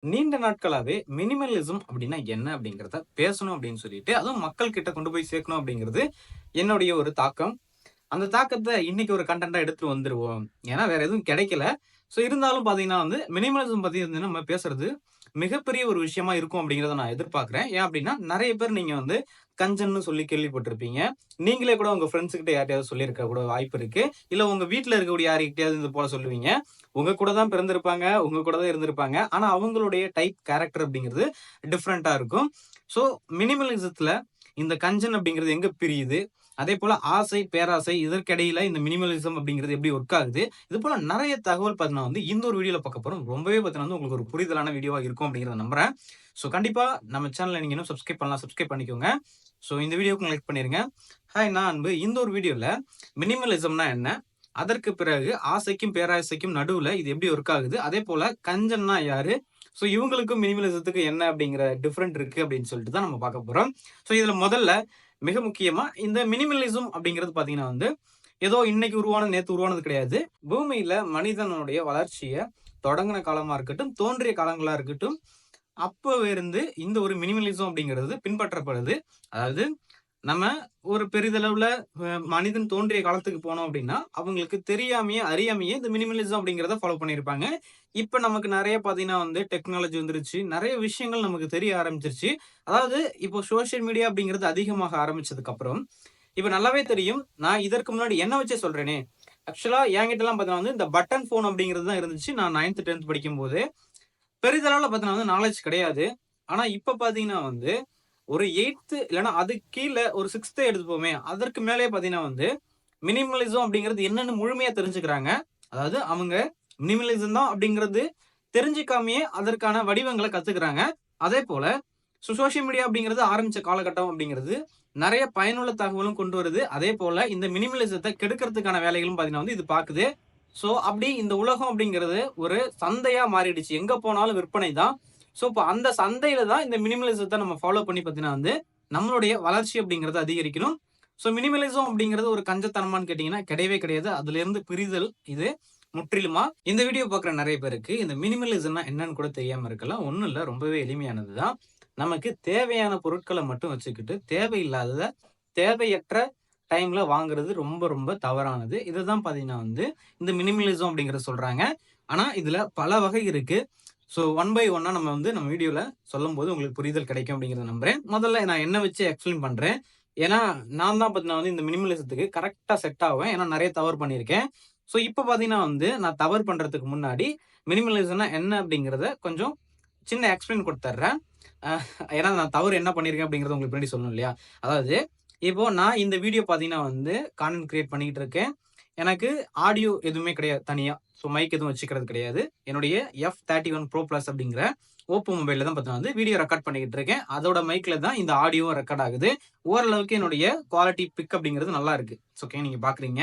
நீண்ட நாட்களாவே மினிமலிசம் அப்படின்னா என்ன அப்படிங்கிறத பேசணும் அப்படின்னு சொல்லிட்டு, அதுவும் மக்கள் கிட்ட கொண்டு போய் சேர்க்கணும் அப்படிங்கிறது என்னுடைய ஒரு தாக்கம். அந்த தாக்கத்த இன்னைக்கு ஒரு கன்டென்ட்டா எடுத்துட்டு வந்துருவோம். ஏன்னா வேற எதுவும் கிடைக்கல. இருந்தாலும் பார்த்தீங்கன்னா மினிமலிசம் பத்தி நம்ம பேசுறது மிகப்பெரிய ஒரு விஷயமா இருக்கும் அப்படிங்கிறத நான் எதிர்பார்க்கிறேன். ஏன் அப்படின்னா, நெறைய பேர் நீங்க கஞ்சன்னு சொல்லி கேள்விப்பட்டிருப்பீங்க. நீங்களே கூட உங்க ஃபிரெண்ட்ஸ் கிட்ட யார்ட்டயாவது சொல்லியிருக்க கூட வாய்ப்பு இருக்கு. இல்ல உங்க வீட்ல இருக்கக்கூடிய யார்கிட்டயாவது இது போல சொல்லுவீங்க. உங்க கூட தான் பிறந்திருப்பாங்க. உங்க கூட தான் இருந்திருப்பாங்க. ஆனா அவங்களுடைய டைப் கேரக்டர் அப்படிங்கிறது டிஃபரெண்ட்டா இருக்கும். ஸோ மினிமலிசத்துல இந்த கஞ்சன் அப்படிங்கிறது எங்க பிரியுது? அதேபோல ஆசை, பேராசை இதற்கிடையில இந்த மினிமலிசம் அப்படிங்கிறது எப்படி ஒர்க் ஆகுது? இது போல நெறைய தகவல் பார்த்தீங்கன்னா இந்த ஒரு வீடியோல பார்க்க போறோம். ரொம்பவே பார்த்தீங்கன்னா உங்களுக்கு ஒரு புரிதலான வீடியோவா இருக்கும் அப்படிங்கிறத நம்புறேன். கண்டிப்பா நம்ம சேனல நீங்க இன்னும் சப்ஸ்கிரைப் பண்ணலாம். சப்ஸ்கிரைப் பண்ணிக்கோங்க. இந்த வீடியோவுக்கு லைக் பண்ணிருங்க. ஹாய் நான் அன்பு. இந்த ஒரு வீடியோல மினிமலிசம்னா என்ன? அதற்கு பிறகு ஆசைக்கும், பேராசைக்கும் நடுவுல இது எப்படி ஒர்க் ஆகுது? அதேபோல கஞ்சன்னா யாரு? இவங்களுக்கும் மினிமலிசத்துக்கும் என்ன அப்படிங்கிற டிஃபரெண்ட் இருக்கு அப்படின்னு சொல்லிட்டு தான் நம்ம பார்க்க போறோம். இதுல முதல்ல மிக முக்கியமா இந்த மினிமலிசம் அப்படிங்கிறது பார்த்தீங்கன்னா ஏதோ இன்னைக்கு உருவானது, நேத்து உருவானது கிடையாது. பூமியில மனிதனுடைய வளர்ச்சிய தொடங்குன காலமா இருக்கட்டும், தோன்றிய காலங்களா இருக்கட்டும், அப்பவே இருந்து இந்த ஒரு மினிமலிசம் அப்படிங்கிறது பின்பற்றப்படுது. அதாவது நம்ம ஒரு பெரிதளவுல மனிதன் தோன்றிய காலத்துக்கு போனோம் அப்படின்னா, அவங்களுக்கு தெரியாமயே, அறியாமயே இந்த மினிமலிசம் அப்படிங்கிறத ஃபாலோ பண்ணியிருப்பாங்க. இப்ப நமக்கு நெறைய பார்த்தீங்கன்னா டெக்னாலஜி வந்துருச்சு. நெறைய விஷயங்கள் நமக்கு தெரிய ஆரம்பிச்சுருச்சு. அதாவது இப்போ சோசியல் மீடியா அப்படிங்கிறது அதிகமாக ஆரம்பிச்சதுக்கு அப்புறம், இப்ப நல்லாவே தெரியும். நான் இதற்கு முன்னாடி என்ன வச்சே சொல்றேனே. ஆக்சுவலா என்கிட்டலாம் பார்த்தீங்கன்னா இந்த பட்டன் ஃபோன் அப்படிங்கிறது தான் இருந்துச்சு. நான் 9த், 10த் படிக்கும்போது. பெரிதளவுல பார்த்தீங்கன்னா நாலேட்ஜ் கிடையாது. ஆனா இப்ப பார்த்தீங்கன்னா ஒரு 8த் இல்லன்னா அதுக்கு கீழ ஒரு 6த் எடுத்துப்போமே, அதற்கு மேலயே பார்த்தீங்கன்னா மினிமலிசம் அப்படிங்கிறது என்னன்னு முழுமையா தெரிஞ்சுக்கிறாங்க. அதாவது அவங்க மினிமலிசம் தான் அப்படிங்கிறது தெரிஞ்சுக்காமயே அதற்கான வடிவங்கள கத்துக்கிறாங்க. அதேபோல சோசியல் மீடியா அப்படிங்கிறது ஆரம்பிச்ச காலகட்டம் அப்படிங்கிறது நெறைய பயனுள்ள தகவலும் கொண்டு வருது. அதேபோல இந்த மினிமலிசத்த கெடுக்கிறதுக்கான வேலைகளும் பார்த்தீங்கன்னா இது பாக்குது. அப்படி இந்த உலகம் அப்படிங்கிறது ஒரு சந்தையா மாறிடுச்சு. எங்க போனாலும் விற்பனை தான். இப்ப அந்த சந்தையில தான் இந்த மினிமலிசத்த நம்ம ஃபாலோ பண்ணி பார்த்தீங்கன்னா நம்மளுடைய வளர்ச்சி அப்படிங்கிறது அதிகரிக்கணும். மினிமலிசம் அப்படிங்கிறது ஒரு கஞ்சத்தனமான்னு கேட்டீங்கன்னா, கிடையவே கிடையாது. அதிலிருந்து பிரிதல் இது முற்றிலுமா. இந்த வீடியோ பார்க்குற நெறைய பேருக்கு இந்த மினிமலிசம்னா என்னன்னு கூட தெரியாம இருக்கலாம். ஒண்ணும் இல்ல. ரொம்பவே எளிமையானது தான். நமக்கு தேவையான பொருட்கள மட்டும் வச்சுக்கிட்டு, தேவையில்லாதத தேவையற்ற டைம்ல வாங்குறது ரொம்ப ரொம்ப தவறானது. இததான் பார்த்தீங்கன்னா இந்த மினிமலிசம் அப்படிங்கிறத சொல்றாங்க. ஆனா இதுல பல வகை இருக்கு. ஒன் பை ஒன்னா நம்ம நம்ம வீடியோல சொல்லும்போது உங்களுக்கு புரிதல் கிடைக்கும் அப்படிங்கிறத நம்புறேன். முதல்ல நான் என்ன வச்சு எக்ஸ்பிளைன் பண்றேன். ஏன்னா, நான் தான் பார்த்தீங்கன்னா இந்த மினிமலிசத்துக்கு கரெக்ட்டா செட் ஆவேன். ஏன்னா நெறைய தவறு பண்ணியிருக்கேன். இப்ப பார்த்தீங்கன்னா நான் தவறு பண்றதுக்கு முன்னாடி மினிமலிசம்னா என்ன அப்படிங்கிறத கொஞ்சம் சின்ன எக்ஸ்பிளைன் குடுத்துர்றேன். அ ஏன்னா நான் தவறு என்ன பண்ணியிருக்கேன் அப்படிங்கிறத உங்களுக்கு பின்னாடி சொல்லணும் இல்லையா? அதாவது இப்போ நான் இந்த வீடியோ பார்த்தீங்கன்னா கான்டென்ட் கிரியேட் பண்ணிக்கிட்டு இருக்கேன். எனக்கு ஆடியோ எதுவுமே கிடையாது தனியா. மைக் எதுவும் வச்சுக்கிறது கிடையாது. என்னுடைய F31 Pro Plus அப்படிங்கிற ஓப்போ மொபைல்ல தான் பார்த்தீங்கன்னா வீடியோ ரெக்கார்ட் பண்ணிக்கிட்டு இருக்கேன். அதோட மைக்ல தான் இந்த ஆடியோவும் ரெக்கார்ட் ஆகுது. ஓரளவுக்கு என்னுடைய குவாலிட்டி பிக் அப்படிங்கிறது நல்லா இருக்கு. ஓகே நீங்க பார்க்குறீங்க.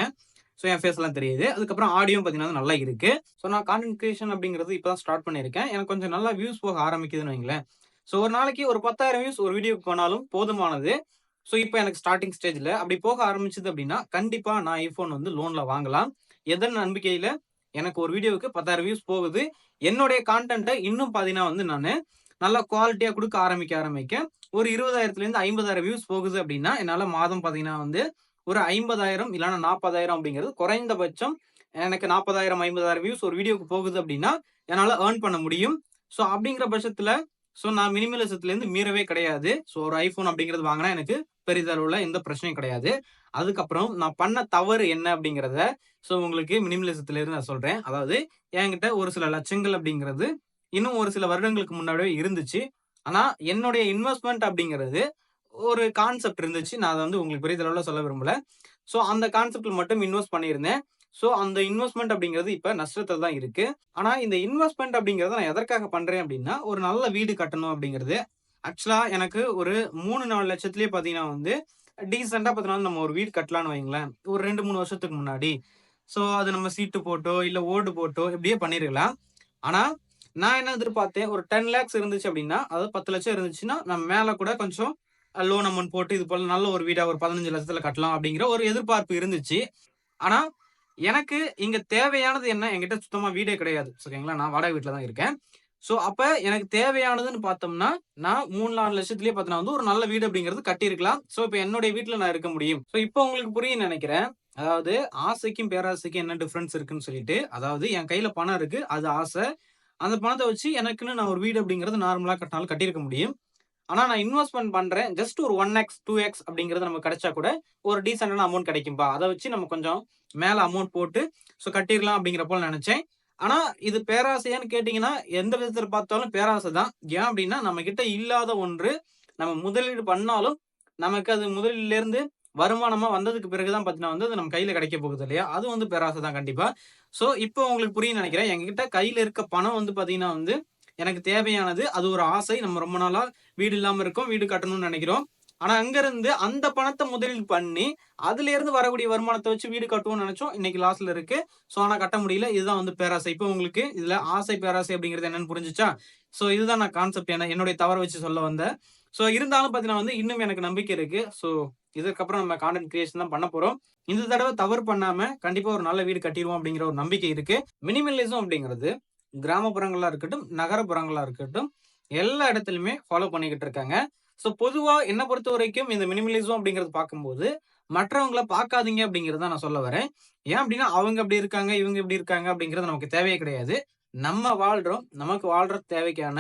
என் ஃபேஸ்லாம் தெரியுது. அதுக்கப்புறம் ஆடியோவும் பார்த்தீங்கன்னா நல்லா இருக்கு. நான் கான்டென்ட் கிரியேஷன் அப்படிங்கிறது இப்ப தான் ஸ்டார்ட் பண்ணியிருக்கேன். எனக்கு கொஞ்சம் நல்லா வியூஸ் போக ஆரம்பிக்குதுன்னு வைங்களேன். ஒரு நாளைக்கு ஒரு 10,000 வியூஸ் ஒரு வீடியோக்கு போனாலும் போதுமானது. இப்ப எனக்கு ஸ்டார்ட்டிங் ஸ்டேஜ்ல அப்படி போக ஆரம்பிச்சது அப்படின்னா, கண்டிப்பா நான் iPhone லோன்ல வாங்கலாம். எதன் நம்பிக்கையில எனக்கு ஒரு வீடியோவுக்கு 10,000 வியூஸ் போகுது. என்னுடைய கான்டென்ட்ட இன்னும் பார்த்தீங்கன்னா நானு நல்லா குவாலிட்டியா குடுக்க ஆரம்பிக்க ஒரு 20,000லேருந்து 50,000 வியூஸ் போகுது அப்படின்னா, என்னால மாதம் பார்த்தீங்கன்னா ஒரு 50,000 இல்லன்னா 40,000 அப்படிங்கிறது குறைந்தபட்சம் எனக்கு 40,000, 50,000 வியூஸ் ஒரு வீடியோக்கு போகுது அப்படின்னா, என்னால ஏர்ன் பண்ண முடியும். அப்படிங்கிற பட்சத்துல நான் மினிமலிசத்துலேருந்து மீறவே கிடையாது. ஒரு iPhone அப்படிங்கிறது வாங்குனா எனக்கு பெரிதளவுல எந்த பிரச்சனையும் கிடையாது. அதுக்கப்புறம் நான் பண்ண தவறு என்ன அப்படிங்கிறத உங்களுக்கு மினிமலிசத்திலிருந்து நான் சொல்றேன். அதாவது என்கிட்ட ஒரு சில லட்சங்கள் அப்படிங்கிறது இன்னும் ஒரு சில வருடங்களுக்கு முன்னாடியே இருந்துச்சு. ஆனா என்னுடைய இன்வெஸ்ட்மென்ட் அப்படிங்கிறது ஒரு கான்செப்ட் இருந்துச்சு. நான் அத உங்களுக்கு பெரிதளவுல சொல்ல விரும்பல. அந்த கான்செப்ட்ல மட்டும் இன்வெஸ்ட் பண்ணியிருந்தேன். அந்த இன்வெஸ்ட்மென்ட் அப்படிங்கிறது இப்ப நஷ்டத்துல தான் இருக்கு. ஆனா இந்த இன்வெஸ்ட்மென்ட் அப்படிங்கிறத நான் எதற்காக பண்றேன் அப்படின்னா, ஒரு நல்ல வீடு கட்டணும் அப்படிங்கிறது. ஆக்சுவலா எனக்கு ஒரு 3, 4 லட்சத்திலேயே பார்த்தீங்கன்னா டீசென்ட்டா பார்த்தீங்கன்னா நம்ம ஒரு வீடு கட்டலான்னு வையுங்களேன். ஒரு 2, 3 வருஷத்துக்கு முன்னாடி. அது நம்ம சீட்டு போட்டோ, இல்ல ஓடு போட்டோ இப்படியே பண்ணியிருக்கலாம். ஆனா, நான் என்ன எதிர்பார்த்தேன், ஒரு 10 லேக்ஸ் இருந்துச்சு அப்படின்னா, அதாவது 10 லட்சம் இருந்துச்சுன்னா, நம்ம மேல கூட கொஞ்சம் லோன் அமௌண்ட் போட்டு இது போல நல்ல ஒரு வீடா ஒரு 15 லட்சத்துல கட்டலாம் அப்படிங்கிற ஒரு எதிர்பார்ப்பு இருந்துச்சு. ஆனா, எனக்கு இங்க தேவையானது என்ன? என்கிட்ட சுத்தமா வீடே கிடையாது. ஓகேங்களா? நான் வாடகை வீட்ல தான் இருக்கேன். ஸோ அப்ப எனக்கு தேவையானதுன்னு பார்த்தோம்னா, நான் 3, 4 லட்சத்திலேயே பார்த்தீங்கன்னா வந்து ஒரு நல்ல வீடு அப்படிங்கிறது கட்டியிருக்கலாம். ஸோ இப்ப என்னுடைய வீட்ல நான் இருக்க முடியும். ஸோ இப்போ உங்களுக்கு புரியும்னு நெனைக்கிறேன். அதாவது ஆசைக்கும், பேராசைக்கும் என்ன டிஃபரன்ஸ் இருக்குன்னு சொல்லிட்டு. அதாவது என் கையில பணம் இருக்கு. அது ஆசை. அந்த பணத்த வச்சு எனக்குன்னு நான் ஒரு வீடு அப்படிங்கிறது நார்மலா கட்டினாலும் கட்டியிருக்க முடியும். ஆனா நான் இன்வெஸ்ட்மென்ட் பண்றேன். ஜஸ்ட் ஒரு 1x, 2x அப்படிங்கிறது நமக்கு கிடைச்சா கூட, ஒரு டீசென்ட்டான அமௌண்ட் கிடைக்கும்பா. அத வச்சு நம்ம கொஞ்சம் மேல அமௌண்ட் போட்டு, ஸோ கட்டிறலாம் அப்படிங்கிற போல நெனச்சேன். ஆனா இது பேராசையான்னு கேட்டீங்கன்னா, எந்த விதத்துல பார்த்தாலும் பேராசை தான். ஏன் அப்படின்னா, நம்மகிட்ட இல்லாத ஒன்று, நம்ம முதலீடு பண்ணாலும், நமக்கு அது முதலீடுலேருந்து வருமானமா வந்ததுக்கு பிறகு தான் பார்த்தீங்கன்னா வந்து, அது நம்ம கையில கிடைக்க போகுது இல்லையா? அது வந்து பேராசை தான் கண்டிப்பா. ஸோ இப்போ உங்களுக்கு புரியும்னு நெனைக்கிறேன். எங்ககிட்ட கையில இருக்க பணம் வந்து பார்த்தீங்கன்னா வந்து, எனக்கு தேவையானது. அது ஒரு ஆசை. நம்ம ரொம்ப நாளா வீடு இல்லாம இருக்கோம். வீடு கட்டணும்னு நெனைக்கிறோம். ஆனா அங்கருந்து அந்த பணத்த முதலீடு பண்ணி, அதிலேருந்து வரக்கூடிய வருமானத்த வச்சு வீடு கட்டுவோம்னு நெனச்சோம். இன்னைக்கு லாஸ்ல இருக்கு. ஸோ ஆனா கட்ட முடியல. இதுதான் வந்து பேராசை. இப்போ உங்களுக்கு இதுல ஆசை, பேராசை அப்படிங்கிறது என்னன்னு புரிஞ்சுச்சா? ஸோ இதுதான் நான் கான்செப்ட் என்னுடைய தவற வச்சு சொல்ல வந்தேன். ஸோ இருந்தாலும் பார்த்தீங்கன்னா வந்து இன்னும் எனக்கு நம்பிக்கை இருக்கு. ஸோ இதற்கப்புறம் நம்ம கான்டென்ட் கிரியேஷன் தான் பண்ண போறோம். இந்த தடவ தவறு பண்ணாம கண்டிப்பா ஒரு நல்ல வீடு கட்டிருவோம் அப்படிங்கிற ஒரு நம்பிக்கை இருக்கு. மினிமலிசம் அப்படிங்கிறது கிராமப்புறங்களா இருக்கட்டும், நகரப்புறங்களா இருக்கட்டும், எல்லா இடத்துலயுமே ஃபாலோ பண்ணிக்கிட்டு இருக்காங்க. ஸோ பொதுவா என்ன பொறுத்தவரைக்கும் இந்த மினிமலிசம் அப்படிங்கிறது பார்க்கும்போது, மற்றவங்கள பார்க்காதீங்க அப்படிங்கிறது தான் நான் சொல்ல வரேன். ஏன் அப்படின்னா, அவங்க அப்படி இருக்காங்க, இவங்க இப்படி இருக்காங்க அப்படிங்கிறது நமக்கு தேவையே கிடையாது. நம்ம வாழ்றோம். நமக்கு வாழ்ற தேவைக்கான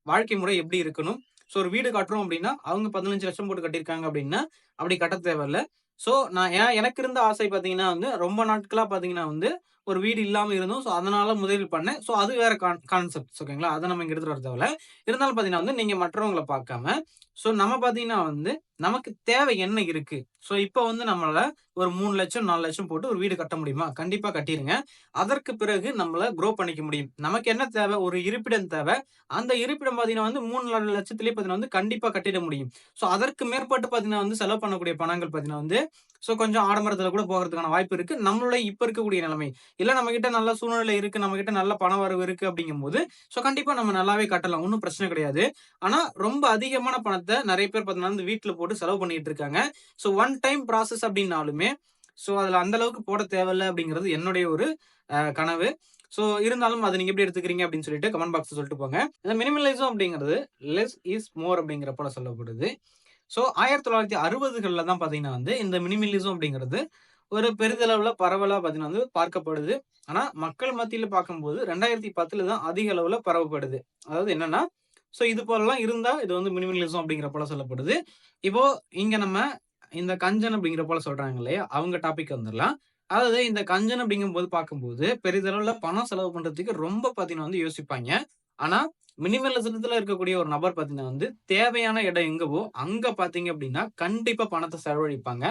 வாழ்க்கை முறை எப்படி இருக்கணும்? ஸோ ஒரு வீடு கட்டுறோம் அப்படின்னா, அவங்க 15,00,000 போட்டு கட்டியிருக்காங்க அப்படின்னா, அப்படி கட்ட தேவையில்ல. ஸோ நான் எனக்கு இருந்த ஆசை பார்த்தீங்கன்னா வந்து, ரொம்ப நாட்களா பார்த்தீங்கன்னா வந்து, ஒரு வீடு இல்லாம இருந்தோம். ஸோ அதனால முதலீடு பண்ணேன். ஸோ அது வேற கான்செப்ட்ஸ் ஓகேங்களா? அத நம்ம இங்க எடுத்துட்டு வர தேவையில்ல. இருந்தாலும் பார்த்தீங்கன்னா வந்து, நீங்க மற்றவங்கள பார்க்காம, ஸோ நம்ம பார்த்தீங்கன்னா வந்து, நமக்கு தேவை என்ன இருக்கு? ஸோ இப்ப வந்து நம்மளால ஒரு 3,00,000 4,00,000 போட்டு ஒரு வீடு கட்ட முடியுமா? கண்டிப்பா கட்டிருங்க. அதற்கு பிறகு நம்மள குரோ பண்ணிக்க முடியும். நமக்கு என்ன தேவை? ஒரு இருப்பிடம் தேவை. அந்த இருப்பிடம் பார்த்தீங்கன்னா வந்து 3, 4 லட்சத்திலேயே பார்த்தீங்கன்னா வந்து கண்டிப்பா கட்டிட முடியும். ஸோ அதற்கு மேற்பட்டு பார்த்தீங்கன்னா வந்து செலவு பண்ணக்கூடிய பணங்கள் பார்த்தீங்கன்னா வந்து, ஸோ கொஞ்சம் ஆடம்பரத்தில கூட போகறதுக்கான வாய்ப்பு இருக்கு. நம்மளுடைய இப்ப இருக்கக்கூடிய நிலைமை. இல்ல நம்மகிட்ட நல்ல சூழ்நிலை இருக்கு, நம்மகிட்ட நல்ல பண வரவு இருக்கு அப்படிங்கும்போது, ஸோ கண்டிப்பா நம்ம நல்லாவே கட்டலாம். ஒண்ணும் பிரச்சனை கிடையாது. ஆனா ரொம்ப அதிகமான பணத்த நெறைய பேர் பார்த்தீங்கன்னா வந்து வீட்ல போட்டு செலவு பண்ணிட்டு இருக்காங்க. ஸோ ஒன் டைம் ப்ராசஸ் அப்படின்னாலுமே, ஸோ அதுல அந்த அளவுக்கு போட தேவையில்ல அப்படிங்கிறது என்னுடைய ஒரு கனவு. ஸோ இருந்தாலும் அத நீங்க எப்படி எடுத்துக்கிறீங்க அப்படின்னு சொல்லிட்டு கமெண்ட் பாக்ஸ்ல சொல்லிட்டு போங்க. இந்த மினிமலிசம் அப்படிங்கிறது லெஸ் இஸ் மோர் அப்படிங்கிற போல சொல்லப்படுது. ஸோ 1960கள்ல தான் பார்த்தீங்கன்னா வந்து இந்த மினிமலிசம் அப்படிங்கிறது ஒரு பெரிதளவுல பரவலா பார்த்தீங்கன்னா வந்து பார்க்கப்படுது. ஆனா மக்கள் மத்தியில பார்க்கும்போது 2010ல தான் அதிக அளவுல பரவப்படுது. அதாவது என்னன்னா, ஸோ இது போலலாம் இருந்தா இது வந்து மினிமலிசம் அப்படிங்கிற போல சொல்லப்படுது. இப்போ இங்க நம்ம இந்த கஞ்சன் அப்படிங்கிற போல சொல்றாங்க இல்லையா? அவங்க டாபிக் வந்துரலாம். அதாவது இந்த கஞ்சன் அப்படிங்கும்போது பார்க்கும்போது, பெரிதளவுல பணம் செலவு பண்றதுக்கு ரொம்ப பார்த்தீங்கன்னா வந்து யோசிப்பாய்ங்க. ஆனா, மினிமலிசத்துல இருக்கக்கூடிய ஒரு நபர் பார்த்தீங்கன்னா வந்து, தேவையான இடம் எங்கவோ, அங்க பார்த்தீங்க அப்படின்னா, கண்டிப்பா பணத்த செலவழிப்பாங்க.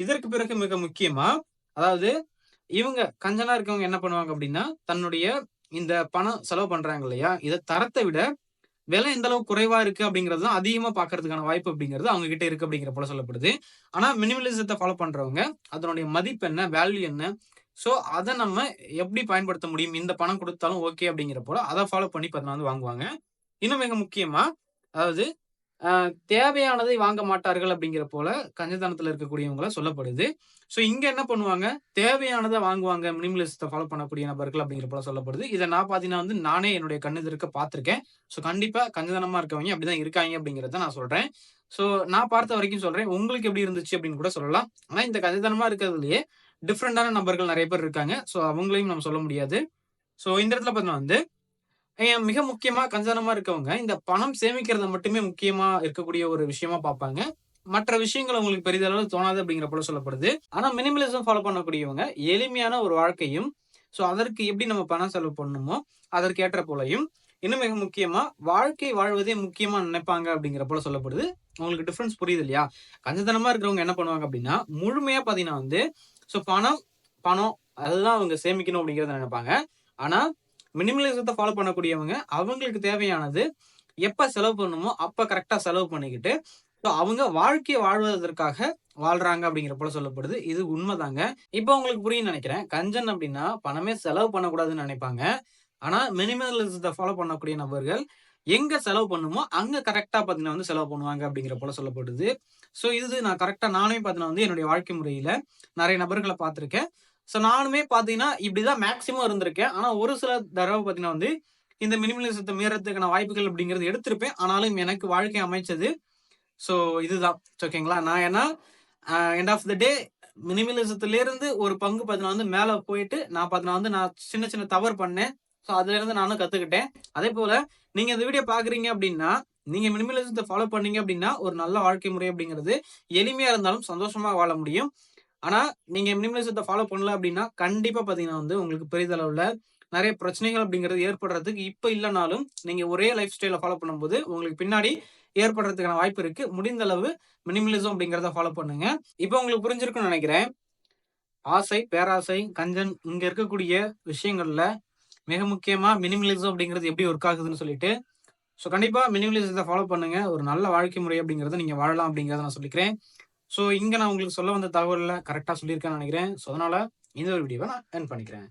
இதற்கு பிறகு மிக முக்கியமா, அதாவது இவங்க கஞ்சனா இருக்கவங்க என்ன பண்ணுவாங்க அப்படின்னா, தன்னுடைய இந்த பணம் செலவு பண்றாங்க இல்லையா? இத தரத்த விட விலை எந்த அளவுக்கு குறைவா இருக்கு அப்படிங்கிறது தான் அதிகமா பார்க்கறதுக்கான வாய்ப்பு அப்படிங்கிறது அவங்க கிட்ட இருக்கு அப்படிங்கிற போல சொல்லப்படுது. ஆனா மினிமலிசத்த ஃபாலோ பண்றவங்க, அதனுடைய மதிப்பு என்ன? வேல்யூ என்ன? சோ அத நம்ம எப்படி பயன்படுத்த முடியும்? இந்த பணம் குடுத்தாலும் ஓகே அப்படிங்கிற போல அத ஃபாலோ பண்ணி பார்த்தீங்கன்னா வந்து வாங்குவாங்க. இன்னும் மிக முக்கியமா, அதாவது அ தேவையானதை வாங்க மாட்டார்கள் அப்படிங்கிற போல கஞ்சத்தனத்துல இருக்கக்கூடியவங்கள சொல்லப்படுது. ஸோ இங்க என்ன பண்ணுவாங்க, தேவையானத வாங்குவாங்க மினிமலிசத்த ஃபாலோ பண்ணக்கூடிய நபர்கள் அப்படிங்கிற போல சொல்லப்படுது. இத நான் பார்த்தீங்கன்னா வந்து நானே என்னுடைய கண்ணெதிர்க்க பார்த்திருக்கேன். ஸோ கண்டிப்பா கஞ்சத்தனமா இருக்கவங்க அப்படிதான் இருக்காய்ங்க அப்படிங்கிறத நான் சொல்றேன். ஸோ நான் பார்த்த வரைக்கும் சொல்றேன். உங்களுக்கு எப்படி இருந்துச்சு அப்படின்னு கூட சொல்லலாம். ஆனா இந்த கஞ்சத்தனமா இருக்கிறதுலயே டிஃபரண்டான நபர்கள் நெறைய பேர் இருக்காங்க. ஸோ அவங்களையும் நம்ம சொல்ல முடியாது. ஸோ இந்த இடத்துல பார்த்தீங்கன்னா வந்து மிக முக்கியமா கஞ்சத்தனமா இருக்கவங்க, இந்த பணம் சேமிக்கிறத மட்டுமே முக்கியமா இருக்கக்கூடிய ஒரு விஷயமா பார்ப்பாங்க. மற்ற விஷயங்கள் அவங்களுக்கு பெரிதளவு தோணாது அப்படிங்கிற போல சொல்லப்படுது. ஆனா மினிமலிசம் ஃபாலோ பண்ணக்கூடியவங்க எளிமையான ஒரு வாழ்க்கையும், சோ அதற்கு எப்படி நம்ம பணம் செலவு பண்ணணுமோ, அதற்கு ஏற்ற போலயும், இன்னும் மிக முக்கியமா வாழ்க்கை வாழ்வதே முக்கியமா நினைப்பாங்க அப்படிங்கிற போல சொல்லப்படுது. உங்களுக்கு டிஃபரன்ஸ் புரியுது இல்லையா? கஞ்சத்தனமா இருக்கிறவங்க என்ன பண்ணுவாங்க அப்படின்னா, முழுமையா பார்த்தீங்கன்னா வந்து, சோ பணம் பணம் அதுதான் அவங்க சேமிக்கணும் அப்படிங்கிறத நினைப்பாங்க. ஆனா மினிமலிசத்த ஃபாலோ பண்ணக்கூடியவங்க, அவங்களுக்கு தேவையானது எப்ப செலவு பண்ணணுமோ, அப்ப கரெக்ட்டா செலவு பண்ணிக்கிட்டு, ஸோ அவங்க வாழ்க்கைய வாழ்வதற்காக வாழ்றாங்க அப்படிங்கிற போல சொல்லப்படுது. இது உண்மதாங்க. இப்போ உங்களுக்கு புரியும்னு நெனைக்கிறேன். கஞ்சன் அப்படின்னா, பணமே செலவு பண்ணக்கூடாதுன்னு நெனைப்பாங்க. ஆனா, மினிமலிசத்த ஃபாலோ பண்ணக்கூடிய நபர்கள், எங்க செலவு பண்ணணுமோ, அங்க கரெக்ட்டா பார்த்தீங்கன்னா வந்து செலவு பண்ணுவாங்க அப்படிங்கிற போல சொல்லப்படுது. ஸோ இது நான் கரெக்ட்டா நானே பார்த்தீங்கன்னா வந்து என்னுடைய வாழ்க்கை முறையில நெறைய நபர்கள பார்த்திருக்கேன். ஸோ நானுமே பார்த்தீங்கன்னா, இப்படிதான் மேக்ஸிமம் இருந்திருக்கேன். ஆனா ஒரு சில தடவ பார்த்தீங்கன்னா வந்து, இந்த மினிமலிசத்த மீறதுக்கான வாய்ப்புகள் அப்படிங்கிறது எடுத்திருப்பேன். ஆனாலும் எனக்கு வாழ்க்கை அமைச்சது ஸோ இதுதான். ஓகேங்களா? நான் ஏன்னா எண்ட் ஆஃப் த டே மினிமலிசத்திலிருந்து ஒரு பங்கு பார்த்தீங்கன்னா வந்து மேல போயிட்டு, நான் சின்ன சின்ன தவறு பண்ணேன். ஸோ அதுலேருந்து நானும் கத்துக்கிட்டேன். அதேபோல நீங்க இந்த வீடியோ பார்க்குறீங்க அப்படின்னா, நீங்க மினிமலிசத்த ஃபாலோ பண்ணீங்க அப்படின்னா, ஒரு நல்ல வாழ்க்கை முறை அப்படிங்கிறது எளிமையா இருந்தாலும் சந்தோஷமா வாழ முடியும். ஆனா, நீங்க மினிமலிசத்த ஃபாலோ பண்ணல அப்படின்னா, கண்டிப்பா பார்த்தீங்கன்னா வந்து உங்களுக்கு பெரிதளவுல நெறைய பிரச்சனைகள் அப்படிங்கிறது ஏற்படுறதுக்கு இப்ப இல்லனாலும், நீங்க ஒரே லைஃப் ஸ்டைல ஃபாலோ பண்ணும்போது, உங்களுக்கு பின்னாடி ஏற்படுறதுக்கான வாய்ப்பு இருக்கு. முடிந்த அளவு மினிமலிசம் அப்படிங்கிறத ஃபாலோ பண்ணுங்க. இப்ப உங்களுக்கு புரிஞ்சிருக்கும்னு நெனைக்கிறேன். ஆசை, பேராசை, கஞ்சன் இங்க இருக்கக்கூடிய விஷயங்கள்ல மிக முக்கியமா மினிமலிசம் அப்படிங்கிறது எப்படி ஒர்க் ஆகுதுன்னு சொல்லிட்டு, ஸோ கண்டிப்பா மினிமலிசத்த ஃபாலோ பண்ணுங்க. ஒரு நல்ல வாழ்க்கை முறை அப்படிங்கிறத நீங்க வாழலாம் அப்படிங்கிறத நான் சொல்லிக்கிறேன். ஸோ இங்க நான் உங்களுக்கு சொல்ல வந்த தகவல்ல கரெக்ட்டா சொல்லியிருக்கேன்னு நெனைக்கிறேன். ஸோ அதனால இந்த ஒரு வீடியோவ நான் எண்ட் பண்ணிக்கிறேன்.